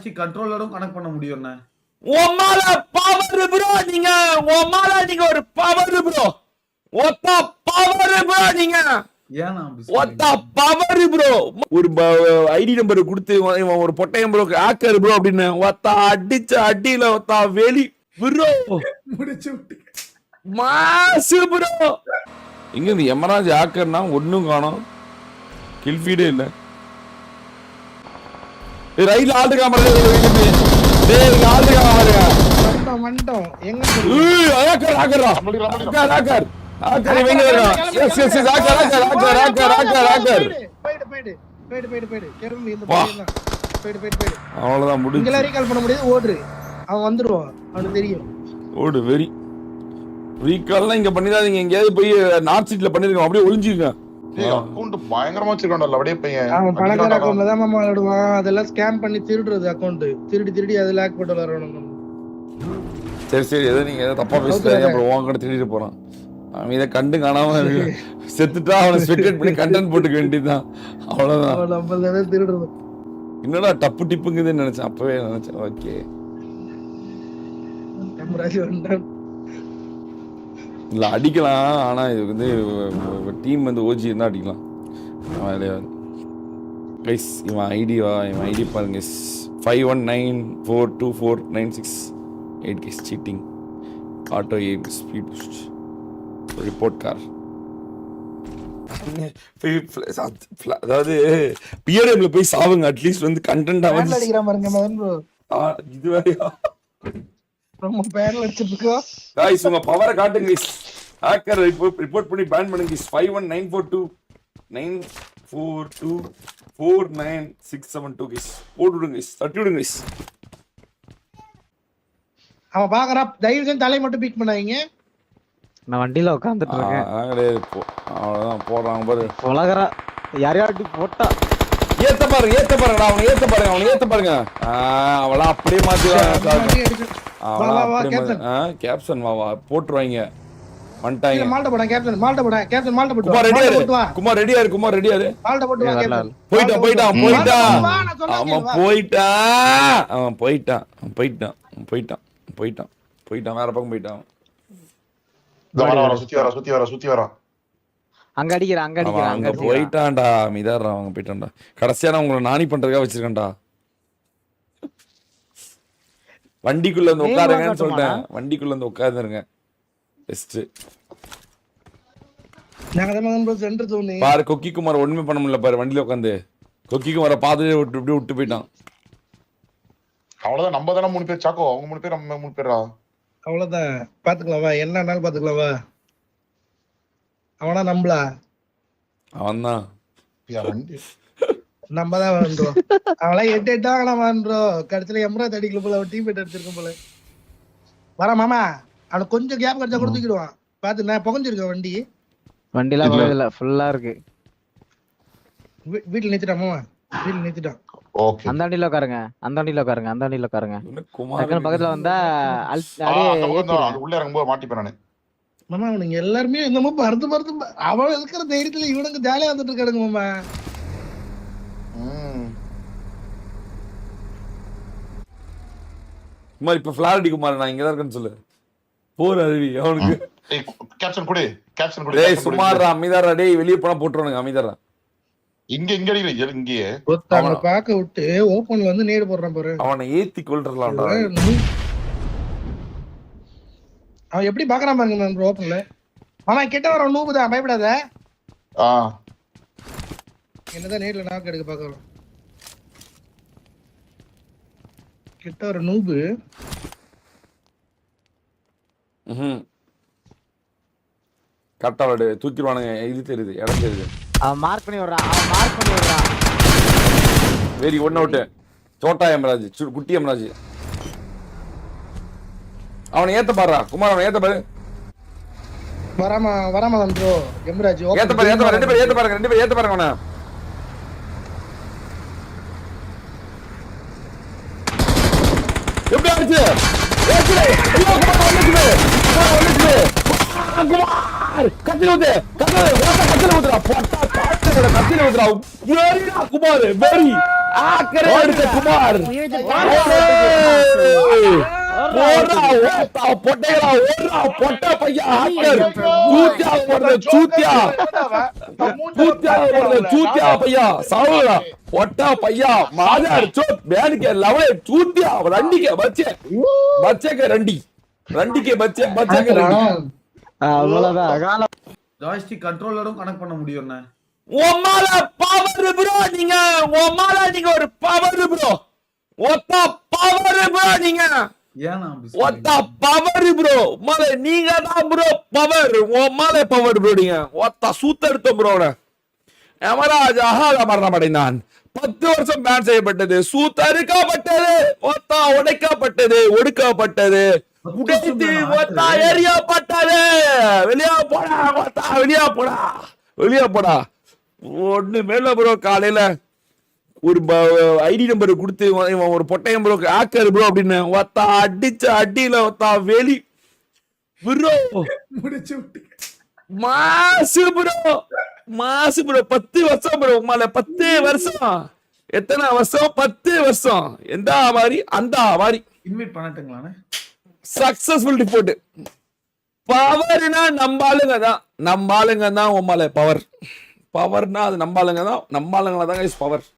Joystick கண்ட்ரோலரும் connect பண்ண முடியும்ண்ணே. ஒமால power bro நீங்க. ஒமால நீங்க ஒரு பவர் ப்ரோ. ஒத்த பவர் ப்ரோ நீங்க. ஏன்னா ஒத்த பவர் ப்ரோ. ஒரு ஐடி நம்பர் கொடுத்து ஒரு பொட்டையம் ப்ரோ ஹேக்கர் ப்ரோ அப்படின்னு ஒத்த அடிச்ச அடியில ஒத்த வெளி ப்ரோ முடிச்சு விட்டு மாசு ப்ரோ. இங்க இந்த எமராஜ் ஹேக்கர்னா ஒண்ணும் காணோம். கில் ஃபீடே இல்ல. ரைட்ல ஆல்ட் காமரா டேய் ஆல்ட் காமரா மண்டோம் எங்க ஹேக்கர் ஹேக்கர் ஹேக்கர் ஹேக்கர் இவங்க வரா. Yes yes yes hacker hacker hacker hacker hacker போய்டு கேரள இந்த போய்டு அவ்வளவுதான் முடிஞ்சு. இங்க ரீகால் பண்ண முடியாது. ஓடுரு அவன் வந்துருவான். அவனுக்கு தெரியும். ஓடு வெரி ரீகால்லாம் இங்க பண்ணிடாதீங்க. எங்கயாவது போய் நார்த் சீட்ல பண்ணிருக்கோம். அப்படியே ஒளிஞ்சிருங்க. அக்கவுண்ட் பயங்கரமா வச்சிருக்கான்டா அப்படியே பையன். அவன் பணக்கார அக்கவுண்ட்ல தான் மாமா விடுவான். அதெல்லாம் ஸ்கேம் பண்ணி திருடுறது. அக்கவுண்ட் திருடி அதுல ஹேக் போட்டு வரணும். சரி சரி ஏதோ நீங்க ஏதோ தப்பா பேசுறீங்க. அப்புறம் உன் கூட திருடிட்டு போறான். அவன் இதை கண்டு காணாம செத்துட்டா அவனை ஸ்பெக்டேட் பண்ணி கண்டென்ட் போட்டுக்க வேண்டியதுதான். அவ்வளவுதான். நம்மளவே திருடுறது. என்னடா டப்பு டிப்புங்குதுன்னு நினைச்சேன். அப்பவே நினைச்சேன். ஓகே இல்ல அடிக்கலாம். ஆனா இது வந்து டீம் வந்து ஓஜி இருந்தா அடிக்கலாம். கைஸ் இவன் ஐடியா இவன் ஐடி பாருங்க 51942496 guys cheating auto aim speed boost report கார். அதாவது பிஆர்எம்ல போய் சாவுங்க. அட்லீஸ்ட் வந்து கண்டென்ட் வந்து அடிக்கிறான் பாருங்க மதன் ப்ரோ. இது வேறயா ரொம்ப பேர்ல அடிச்சிருக்கோ. गाइस உங்க பவரை காட்டுங்க गाइस. ஹேக்கர் ரிப்போர்ட் பண்ணி பேன் பண்ணுங்க गाइस. 519429424967 गाइस. போடுங்க गाइस. தட்டி விடுங்க गाइस. அவன் பாக்குறா. தயவு செஞ்சு தலை மட்டும் பீக் பண்ணாதீங்க. நான் வண்டியில உட்கார்ந்துட்டு இருக்கேன். அவ்வளவுதான் போடுறாங்க பாரு. உலகரா யாரையாட்டி போட்டா ஏத்த பாருங்கடா. அவனை ஏத்த பாருங்க. அவள அப்படியே மாத்திடுவாங்க. கேப்சன் வா போட்டுருவாங்க. வந்துட்டாங்க. மால்ட்ட போடா கேப்டன். மால்ட்ட போட்டு குமார் ரெடியா இரு. மால்ட்ட போட்டு வா கேப்டன். அவன் போயிட்டான். வேற பக்கம் போயிட்டான். சுத்தி வர அங்க அடிக்கிறான். போயிட்டான்டா. மிதாரா அவங்க போயிட்டான்டா. கடைசியா நான் உங்களை நாணி பண்றதுக்காக வச்சிருக்கேன்டா. வண்டிக்குள்ள வந்து உட்காருங்கன்னு சொல்லிட்டேன். வண்டிக்குள்ள வந்து உட்கார்ந்துருங்க. பெஸ்ட். பாரு கொக்கி குமார் ஒண்ணுமே பண்ண முடியல பாரு. வண்டியில உட்காந்து கொக்கி குமார பாதையில விட்டு போயிட்டான். அவ்வளவுதான். நம்ம தானே 3 பேர் சாக்கோ. அவங்க 3 பேர் நம்ம 3 பேரா. அவ்வளவுதான். பாத்துக்கலாமா என்னன்னாலும் பாத்துக்கலாமா. அவனா நம்பலா அவன்தான் நம்ம தான் வாழ்றோம். அவெல்லாம் 8 ஆகலாம் வாழ்றோம். கடைசியில எம்ராத் அடிக்கல போல. அவன் டீம் அடிச்சிருக்கும் போல. வர மாமா அவனுக்கு கொஞ்சம் கேப் கிடைச்சா கூட தூக்கிடுவான். பாத்து நான் புகஞ்சிருக்கேன். வண்டிலாம் போகல ஃபுல்லா இருக்கு. வீட்டுல நிறுத்திட்டான் மாமா. வீட்டுல நிறுத்திட்டான். ஓகே அந்த வண்டியில உட்காருங்க. பக்கத்துல வந்தா உள்ள இறங்கும்போது மாட்டிப்பேன் நானு. மாமா அவனுங்க எல்லாருமே என்னமோ பறந்து அவன் இருக்கிற தைரியத்துல இவனுக்கு ஜாலியா வந்துட்டு இருக்கானுங்க மாமா. குமார் இப்ப ஃபிளார் அடி குமார். நான் இங்கதான் இருக்கேன்னு சொல்லு. போற அருவி அவனுக்கு. கேப்சன் குடு. டேய் சுமாரா அமிதாரா. டேய் வெளிய போனா போட்டுறானுங்க. அமிதாரா இங்க அடிக்கல. இங்கேயே அவனை பாக்க விட்டு ஓபன்ல வந்து நேடு போடுறான் பாரு. அவனை ஏத்தி கொல்றலாம்டா. அவன் எப்படி பாக்குறான் பாருங்க நான் ஓபன்ல. மாமா கிட்ட வர நூபுதான். பயப்படாத. என்னதான் நேர்ல நாக்கு எடுக்க பாக்குறோம். கிட்ட வர நூபு. கரெக்டா தூக்கிடுவானுங்க. இது தெரியுது. இடம் தெரியுது. அவன் மார்க் பண்ணி விடுறான். Very one out. சோட்டா எம்ராஜ் குட்டி எம்ராஜ். அவனை ஏத்த பாருடா குமார். அவனை ஏத்த பாரு. வராம ப்ரோ எம்ராஜ் ஏத்த பாரு. ரெண்டு பேர் ஏத்த பாருங்க. அவனை எப்படி ஆச்சு? கத்தில ஊத்துறா. குமார் வெரி ஆக்கரே எடுத்த குமார் We're the ஓடுறா ஓட்டா பொட்டைகளா ஓடுறா பொட்டை பையா ஆக்கர் சூத்தியா ஓடுற சூத்தியா ஓடுற சூத்தியா பையா சாவுடா பொட்டா பையா மாதார் சோத் बैन के लवड़े चूतिया रंडी के बच्चे के रंडी के बच्चे के रंडी அவ்வளவுதான் காலம் ஜாய்ஸ்டிக் கண்ட்ரோலரும் கனெக்ட் பண்ண முடியும் ஒமால பவர் ப்ரோ நீங்க ஒமால நீங்க ஒரு பவர் ப்ரோ ஒத்தா பவர் ப்ரோ நீங்க ஏன்னா ஒத்தா பவர் ப்ரோ மலை நீங்க தான் ப்ரோ பவர் ஒமால பவர் ப்ரோ நீங்க ஒத்தா சூத்தெடுத்த ப்ரோட எமராஜ் அகால மரணமடைந்தான் 10 வருஷம் பேன் செய்யப்பட்டது சூத்தறுக்கப்பட்டது ஒத்தா உடைக்கப்பட்டது ஒடுக்கப்பட்டது உடைத்து ஒத்தா எரியப்பட்டது வெளியே போடா ஒத்தா வெளியே போடா ஒண்ணு மேல ப்ரோ காலையில ஒரு ஐடி நம்பர் கொடுத்து இவன் ஒரு பொட்டையம் ப்ரோ ஆக்கர் ப்ரோ அப்படின்னு ஒத்தா அடிச்ச அடியில ஒத்தா வெளி ப்ரோ முடிச்சு விட்டு மாசு ப்ரோ 10 வருஷம் ப்ரோ உமால 10 வருஷம் எத்தனை வருஷம் 10 வருஷம் எந்த மாதிரி அந்த மாதிரி இன்வைட் பண்ணட்டுங்களாண்ணே சக்சஸ்ஃபுல் ரிப்போர்ட் பவர்னா நம்ம ஆளுங்க தான் உமால பவர்னா அது நம்ம ஆளுங்க தான் பவர்